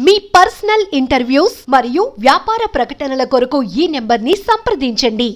మీ personal interviews మరియు వ్యాపార ప్రకటనల కొరకు ఈ నెంబర్ని సంప్రదించండి.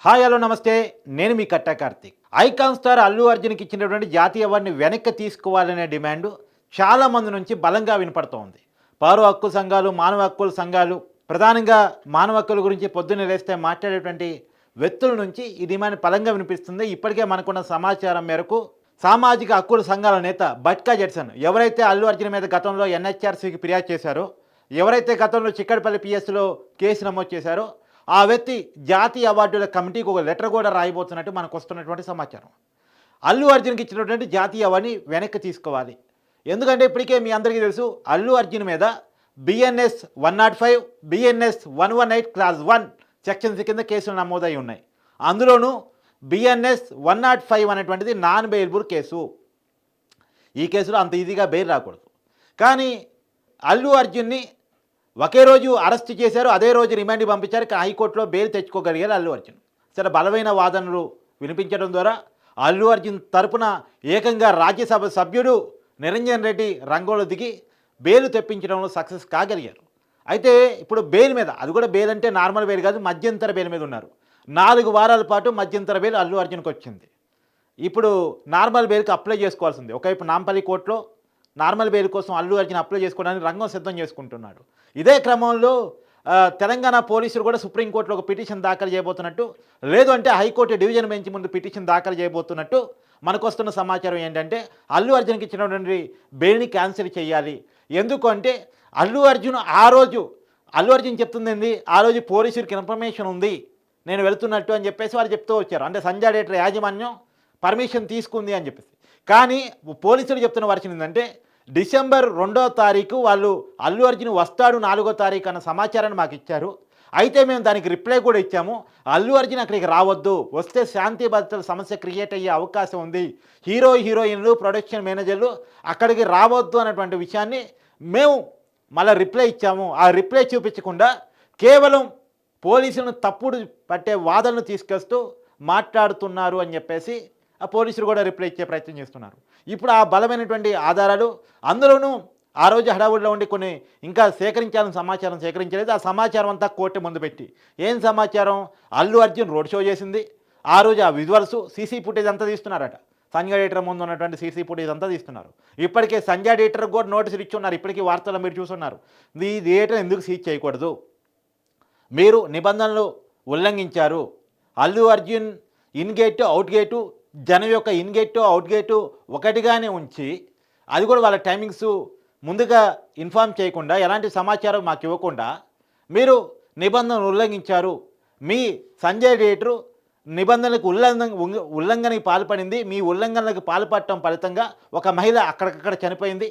హాయ్ హలో నమస్తే, నేను మీ కట్టా కార్తీక్. ఐకాన్ స్టార్ అల్లు అర్జున్కి ఇచ్చినటువంటి జాతీయ అవార్డుని వెనక్కి తీసుకోవాలనే డిమాండ్ చాలామంది నుంచి బలంగా వినపడుతోంది. పౌర హక్కు సంఘాలు, మానవ హక్కుల సంఘాలు, ప్రధానంగా మానవ హక్కుల గురించి పొద్దున్నే లేస్తే మాట్లాడేటువంటి వ్యక్తుల నుంచి ఈ డిమాండ్ బలంగా వినిపిస్తుంది. ఇప్పటికే మనకున్న సమాచారం మేరకు సామాజిక హక్కుల సంఘాల నేత బట్కా జడ్సన్, ఎవరైతే అల్లు అర్జున్ మీద గతంలో ఎన్హెచ్ఆర్సీకి ఫిర్యాదు చేశారో, ఎవరైతే గతంలో చిక్కడపల్లి పిఎస్లో కేసు నమోదు చేశారో, ఆ వ్యక్తి జాతీయ అవార్డుల కమిటీకి ఒక లెటర్ కూడా రాయబోతున్నట్టు మనకు వస్తున్నటువంటి సమాచారం. అల్లు అర్జున్కి ఇచ్చినటువంటి జాతీయ అవార్డుని వెనక్కి తీసుకోవాలి. ఎందుకంటే ఇప్పటికే మీ అందరికీ తెలుసు, అల్లు అర్జున్ మీద బిఎన్ఎస్ 105, బిఎన్ఎస్ 118 క్లాస్ 1 సెక్షన్స్ కింద కేసులు నమోదై ఉన్నాయి. అందులోనూ బిఎన్ఎస్ 105 అనేటువంటిది నాన్ బెయిలబుల్ కేసు. ఈ కేసులో అంత ఈజీగా బెయిల్ రాకూడదు. కానీ అల్లు అర్జున్ని ఒకే రోజు అరెస్ట్ చేశారు, అదే రోజు రిమాండ్కి పంపించారు. హైకోర్టులో బెయిల్ తెచ్చుకోగలిగారు అల్లు అర్జున్. సరే, బలమైన వాదనలు వినిపించడం ద్వారా అల్లు అర్జున్ తరపున ఏకంగా రాజ్యసభ సభ్యుడు నిరంజన్ రెడ్డి రంగంలో దిగి బెయిల్ తెప్పించడంలో సక్సెస్ కాగలిగారు. అయితే ఇప్పుడు బెయిల్ మీద, అది కూడా బెయిల్ అంటే నార్మల్ బెయిల్ కాదు, మధ్యంతర బెయిల్ మీద ఉన్నారు. 4 వారాల పాటు మధ్యంతర బెయిల్ అల్లు అర్జున్కి వచ్చింది. ఇప్పుడు నార్మల్ బెయిల్కి అప్లై చేసుకోవాల్సింది. ఒకవైపు నాంపల్లి కోర్టులో నార్మల్ బెయిల్ కోసం అల్లు అర్జున్ అప్లై చేసుకోవడానికి రంగం సిద్ధం చేసుకుంటున్నాడు. ఇదే క్రమంలో తెలంగాణ పోలీసులు కూడా సుప్రీంకోర్టులో ఒక పిటిషన్ దాఖలు చేయబోతున్నట్టు, లేదు అంటే హైకోర్టు డివిజన్ బెంచ్ ముందు పిటిషన్ దాఖలు చేయబోతున్నట్టు మనకు వస్తున్న సమాచారం ఏంటంటే, అల్లు అర్జున్కి ఇచ్చినటువంటి బెయిల్ని క్యాన్సిల్ చేయాలి. ఎందుకు అంటే అల్లు అర్జున్ చెప్తుంది ఏంది, ఆ రోజు పోలీసులకి ఇన్ఫర్మేషన్ ఉంది నేను వెళ్తున్నట్టు అని చెప్పేసి వాళ్ళు చెప్తూ వచ్చారు. అంటే సంజయ్ థియేటర్ యాజమాన్యం పర్మిషన్ తీసుకుంది అని చెప్పేసి. కానీ పోలీసులు చెప్తున్న వర్షన్ ఏంటంటే, డిసెంబర్ 2వ తారీఖు వాళ్ళు అల్లు అర్జున్ వస్తాడు 4వ తారీఖు అన్న సమాచారాన్ని మాకు ఇచ్చారు. అయితే మేము దానికి రిప్లై కూడా ఇచ్చాము, అల్లు అర్జున్ అక్కడికి రావద్దు, వస్తే శాంతి భద్రతల సమస్య క్రియేట్ అయ్యే అవకాశం ఉంది, హీరోయిన్లు, ప్రొడక్షన్ మేనేజర్లు అక్కడికి రావద్దు అన్నటువంటి విషయాన్ని మేము మళ్ళీ రిప్లై ఇచ్చాము. ఆ రిప్లై చూపించకుండా కేవలం పోలీసులను తప్పుడు పట్టే వాదనలు తీసుకొస్తూ మాట్లాడుతున్నారు అని చెప్పేసి ఆ పోలీసులు కూడా రిప్లై ఇచ్చే ప్రయత్నం చేస్తున్నారు. ఇప్పుడు ఆ బలమైనటువంటి ఆధారాలు, అందులోనూ ఆ రోజు హడావుడిలో ఉండి కొన్ని ఇంకా సేకరించాలని సమాచారం సేకరించలేదు. ఆ సమాచారం అంతా కోర్టు ముందు పెట్టి, ఏం సమాచారం, అల్లు అర్జున్ రోడ్ షో చేసింది, ఆ రోజు ఆ విజువల్స్ సీసీ ఫుటేజ్ అంతా తీస్తున్నారట. సంజయ్ థియేటర్ ముందు ఉన్నటువంటి సీసీ ఫుటేజ్ అంతా తీస్తున్నారు. ఇప్పటికే సంజయ్ థియేటర్కి కూడా నోటీసులు ఇచ్చున్నారు. ఇప్పటికీ వార్తలు మీరు చూస్తున్నారు, ఈ థియేటర్ ఎందుకు సీజ్ చేయకూడదు, మీరు నిబంధనలు ఉల్లంఘించారు. Allu Arjun in gate, out gate, జనం యొక్క ఇన్ గేటు, అవుట్ గేటు ఒకటిగానే ఉంచి, అది కూడా వాళ్ళ టైమింగ్స్ ముందుగా ఇన్ఫామ్ చేయకుండా, ఎలాంటి సమాచారం మాకు ఇవ్వకుండా మీరు నిబంధనలు ఉల్లంఘించారు. మీ సంజయ్ థియేటరు నిబంధనలకు ఉల్లంఘనకి పాల్పడింది. మీ ఉల్లంఘనలకు పాల్పడటం ఫలితంగా ఒక మహిళ అక్కడికక్కడ చనిపోయింది.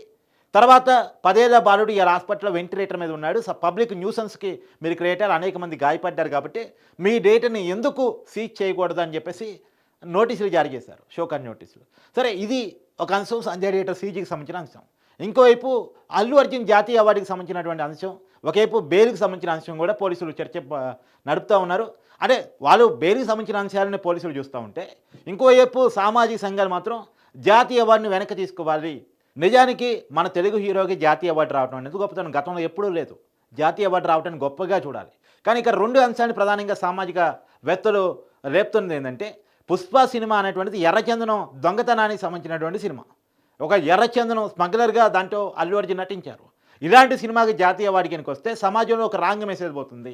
తర్వాత 10 ఏళ్ల బాలుడు ఇలా హాస్పిటల్లో వెంటిలేటర్ మీద ఉన్నాడు. పబ్లిక్ న్యూసెన్స్కి మీరు క్రియేట్ అయ్యారు, అనేక మంది గాయపడ్డారు. కాబట్టి మీ డేటాని ఎందుకు సీజ్ చేయకూడదు అని చెప్పేసి నోటీసులు జారీ చేశారు, షోకాజ్ నోటీసులు. సరే, ఇది ఒక అంశం, సంజయ్ థియేటర్ సీజీకి సంబంధించిన అంశం. ఇంకోవైపు అల్లు అర్జున్ జాతీయ అవార్డుకి సంబంధించినటువంటి అంశం, ఒకవైపు బెయిల్కి సంబంధించిన అంశం కూడా పోలీసులు చర్చ నడుపుతూ ఉన్నారు. అంటే వాళ్ళు బెయిల్కి సంబంధించిన అంశాలని పోలీసులు చూస్తూ ఉంటే, ఇంకోవైపు సామాజిక సంఘాలు మాత్రం జాతీయ అవార్డుని వెనక్కి తీసుకోవాలి. నిజానికి మన తెలుగు హీరోకి జాతీయ అవార్డు రావడం అనేది గొప్పతనం, గతంలో ఎప్పుడూ లేదు. జాతీయ అవార్డు రావటాన్ని గొప్పగా చూడాలి. కానీ ఇక్కడ 2 అంశాన్ని ప్రధానంగా సామాజిక వేత్తలు రేపుతున్నది ఏంటంటే, పుష్ప సినిమా అనేటువంటిది ఎర్రచందనం దొంగతనానికి సంబంధించినటువంటి సినిమా. ఒక ఎర్రచందనం స్మగ్లర్గా దాంట్లో అల్లు అర్జున్ నటించారు. ఇలాంటి సినిమాకి జాతీయ అవార్డు కిందకి వస్తే సమాజంలో ఒక రాంగ్ మెసేజ్ పోతుంది.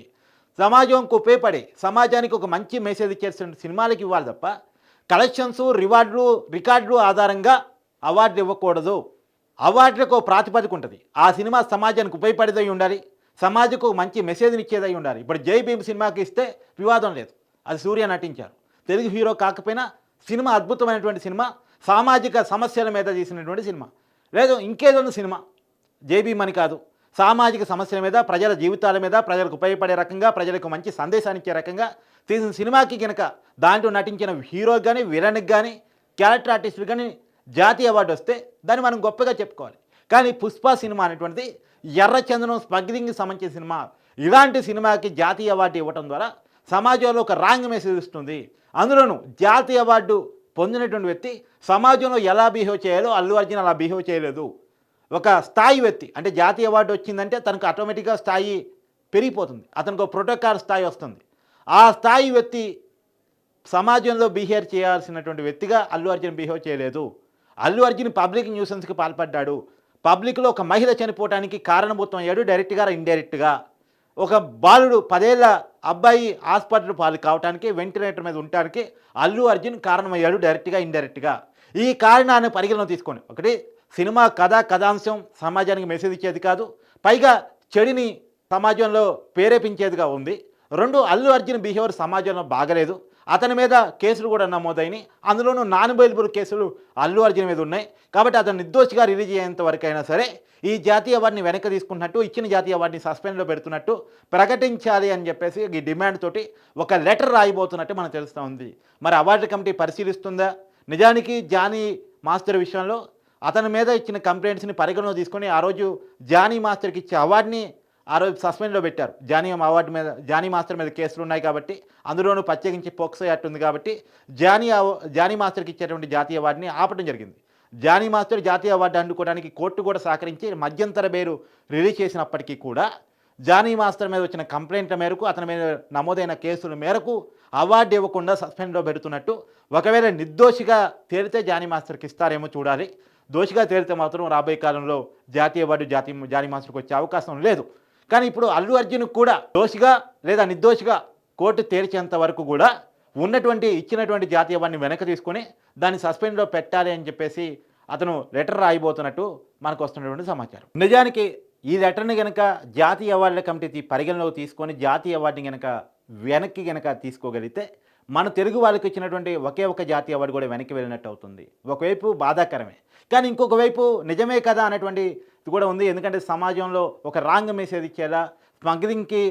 సమాజంకు ఉపయోగపడే, సమాజానికి ఒక మంచి మెసేజ్ ఇచ్చే సినిమాలకు ఇవ్వాలి తప్ప కలెక్షన్స్, రికార్డులు ఆధారంగా అవార్డులు ఇవ్వకూడదు. అవార్డులకు ప్రాతిపదిక ఉంటుంది. ఆ సినిమా సమాజానికి ఉపయోగపడేదై ఉండాలి, సమాజకు మంచి మెసేజ్ని ఇచ్చేదై ఉండాలి. ఇప్పుడు జై భీమ్ సినిమాకి ఇస్తే వివాదం లేదు, అది సూర్య నటించారు, తెలుగు హీరో కాకపోయినా సినిమా అద్భుతమైనటువంటి సినిమా, సామాజిక సమస్యల మీద తీసినటువంటి సినిమా. లేదు ఇంకేదో సినిమా, జై భీమ్ అని కాదు, సామాజిక సమస్యల మీద, ప్రజల జీవితాల మీద, ప్రజలకు ఉపయోగపడే రకంగా, ప్రజలకు మంచి సందేశాన్ని ఇచ్చే రకంగా తీసిన సినిమాకి కనుక దాంట్లో నటించిన హీరోకి కానీ, విలన్కి కానీ, క్యారెక్టర్ ఆర్టిస్టులు కానీ జాతీయ అవార్డు వస్తే దాన్ని మనం గొప్పగా చెప్పుకోవాలి. కానీ పుష్ప సినిమా అనేటువంటిది ఎర్రచందనం స్మగ్లింగ్కి సంబంధించిన సినిమా. ఇలాంటి సినిమాకి జాతీయ అవార్డు ఇవ్వడం ద్వారా సమాజంలో ఒక రాంగ్ మెసేజ్ ఇస్తుంది. అందులోనూ జాతీయ అవార్డు పొందినటువంటి వ్యక్తి సమాజంలో ఎలా బిహేవ్ చేయాలో అల్లు అర్జున్ అలా బిహేవ్ చేయలేదు. ఒక స్థాయి వ్యక్తి అంటే జాతీయ అవార్డు వచ్చిందంటే తనకు ఆటోమేటిక్గా స్థాయి పెరిగిపోతుంది, అతనికి ఒక ప్రోటోకాల్ స్థాయి వస్తుంది. ఆ స్థాయి వ్యక్తి సమాజంలో బిహేవ్ చేయాల్సినటువంటి వ్యక్తిగా అల్లు అర్జున్ బిహేవ్ చేయలేదు. అల్లు అర్జున్ పబ్లిక్ న్యూసెన్స్కి పాల్పడ్డాడు. పబ్లిక్లో ఒక మహిళ చనిపోవడానికి కారణభూతం అయ్యాడు, డైరెక్ట్గా ఇండైరెక్ట్గా. ఒక బాలుడు 10 ఏళ్ల అబ్బాయి హాస్పిటల్ పాలు కావడానికి వెంటిలేటర్ మీద ఉండటానికి అల్లు అర్జున్ కారణమయ్యాడు, డైరెక్ట్గా ఇండైరెక్ట్గా. ఈ కారణాన్ని పరిగణలో తీసుకొని ఒకటి సినిమా కథాంశం సమాజానికి మెసేజ్ ఇచ్చేది కాదు, పైగా చెడుని సమాజంలో ప్రేరేపించేదిగా ఉంది. 2 అల్లు అర్జున్ బిహేవియర్ సమాజంలో బాగలేదు, అతని మీద కేసులు కూడా నమోదైనాయి. అందులోనూ నాన్ బెయిలబుల్ కేసులు అల్లు అర్జున్ మీద ఉన్నాయి. కాబట్టి అతను నిర్దోషిగా రిలీజ్ అయ్యేంత వరకైనా సరే ఈ జాతీయ అవార్డుని వెనక్కి తీసుకున్నట్టు, ఇచ్చిన జాతీయ అవార్డుని సస్పెండ్లో పెడుతున్నట్టు ప్రకటించాలి అని చెప్పేసి ఈ డిమాండ్ తోటి ఒక లెటర్ రాయిపోతున్నట్టు మనకు తెలుస్తూ ఉంది. మరి అవార్డు కమిటీ పరిశీలిస్తుందా? నిజానికి జానీ మాస్టర్ విషయంలో అతని మీద ఇచ్చిన కంప్లైంట్స్ని పరిగణలో తీసుకొని ఆ రోజు జానీ మాస్టర్కి ఇచ్చే అవార్డుని ఆ రోజు సస్పెండ్లో పెట్టారు. జానీ మాస్టర్ మీద కేసులు ఉన్నాయి కాబట్టి, అందులోనూ ప్రత్యేకించి పోక్సో యాక్ట్ ఉంది కాబట్టి జానీ మాస్టర్కి ఇచ్చేటువంటి జాతీయ అవార్డుని ఆపడం జరిగింది. జానీ మాస్టర్ జాతీయ అవార్డు అందుకోవడానికి కోర్టు కూడా సహకరించి మధ్యంతర బెయిల్ రిలీజ్ చేసినప్పటికీ కూడా జానీ మాస్టర్ మీద వచ్చిన కంప్లైంట్ల మేరకు, అతని మీద నమోదైన కేసుల మేరకు అవార్డు ఇవ్వకుండా సస్పెండ్లో పెడుతున్నట్టు. ఒకవేళ నిర్దోషిగా తేలితే జానీ మాస్టర్కి ఇస్తారేమో చూడాలి. దోషిగా తేలితే మాత్రం రాబోయే కాలంలో జాతీయ అవార్డు జానీ మాస్టర్కి వచ్చే అవకాశం లేదు. కానీ ఇప్పుడు అల్లు అర్జున్ కూడా దోషిగా లేదా నిర్దోషిగా కోర్టు తేల్చేంత వరకు కూడా ఇచ్చినటువంటి జాతీయ అవార్డుని వెనక్కి తీసుకొని దాన్ని సస్పెండ్లో పెట్టాలి అని చెప్పేసి అతను లెటర్ రాయిపోతున్నట్టు మనకు వస్తున్నటువంటి సమాచారం. నిజానికి ఈ లెటర్ని కనుక జాతీయ అవార్డుల కమిటీ పరిగణలోకి తీసుకొని జాతీయ అవార్డుని కనుక వెనక్కి తీసుకోగలిగితే మన తెలుగు వాళ్ళకి ఇచ్చినటువంటి ఒకే ఒక జాతీయ అవార్డు కూడా వెనక్కి వెళ్ళినట్టు అవుతుంది. ఒకవైపు బాధాకరమే, కానీ ఇంకొక వైపు నిజమే కదా అనేటువంటి కూడా ఉంది. ఎందుకంటే సమాజంలో ఒక రాంగ్ మెసేజ్ ఇచ్చేలా, స్మగ్లింగ్కి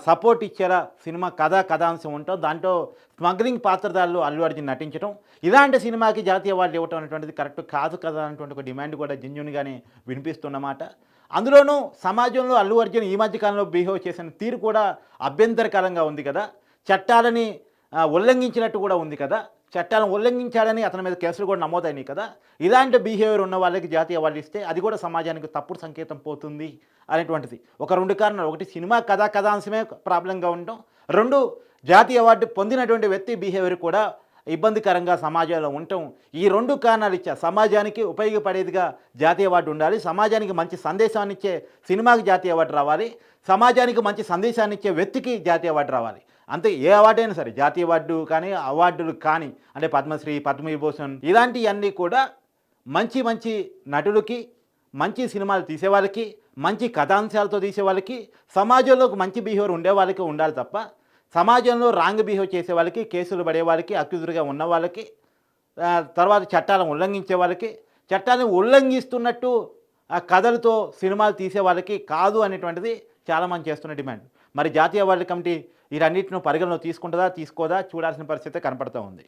సపోర్ట్ ఇచ్చేలా సినిమా కథాంశం ఉంటాం, దాంట్లో స్మగ్లింగ్ పాత్రధారులు అల్లు అర్జున్ నటించడం, ఇలాంటి సినిమాకి జాతీయ అవార్డు ఇవ్వటం అనేటువంటిది కరెక్ట్ కాదు కదా అనేటువంటి ఒక డిమాండ్ కూడా జెన్యూన్గానే వినిపిస్తున్నమాట. అందులోనూ సమాజంలో అల్లు అర్జున్ ఈ మధ్యకాలంలో బిహేవ్ చేసిన తీరు కూడా అభ్యంతరకరంగా ఉంది కదా. చట్టాలని ఉల్లంఘించినట్టు కూడా ఉంది కదా. చట్టాలను ఉల్లంఘించాలని అతని మీద కేసులు కూడా నమోదైనాయి కదా. ఇలాంటి బిహేవియర్ ఉన్న వాళ్ళకి జాతీయ అవార్డు ఇస్తే అది కూడా సమాజానికి తప్పుడు సంకేతం పోతుంది అనేటువంటిది. ఒక 2 కారణాలు. ఒకటి సినిమా కథాంశమే ప్రాబ్లంగా ఉండటం, 2 జాతీయ అవార్డు పొందినటువంటి వ్యక్తి బిహేవియర్ కూడా ఇబ్బందికరంగా సమాజంలో ఉండటం. ఈ 2 కారణాలు ఇచ్చా సమాజానికి ఉపయోగపడేదిగా జాతీయ అవార్డు ఉండాలి. సమాజానికి మంచి సందేశాన్ని ఇచ్చే సినిమాకి జాతీయ అవార్డు రావాలి. సమాజానికి మంచి సందేశాన్ని ఇచ్చే వ్యక్తికి జాతీయ అవార్డు రావాలి. అంతే, ఏ అవార్డు అయినా సరే, జాతీయ అవార్డు కానీ అవార్డులు కానీ, అంటే పద్మశ్రీ, పద్మవిభూషణ్ ఇలాంటివన్నీ కూడా మంచి నటులకి, మంచి సినిమాలు తీసేవాళ్ళకి, మంచి కథాంశాలతో తీసేవాళ్ళకి, సమాజంలో మంచి బిహేవియర్ ఉండే వాళ్ళకి ఉండాలి తప్ప సమాజంలో రాంగ్ బిహేవ్ చేసే వాళ్ళకి, కేసులు పడే వాళ్ళకి, అక్యూజ్డ్గా ఉన్న వాళ్ళకి, తర్వాత చట్టాలను ఉల్లంఘించే వాళ్ళకి, చట్టాలను ఉల్లంఘిస్తున్నట్టు కథలతో సినిమాలు తీసే వాళ్ళకి కాదు అనేటువంటిది చాలామంది చేస్తున్న డిమాండ్. మరి జాతీయ అవార్డు కమిటీ వీటన్నిటిని పరిగణలో తీసుకుంటుందా తీసుకోదా చూడాల్సిన పరిస్థితి కనపడుతూ ఉంది.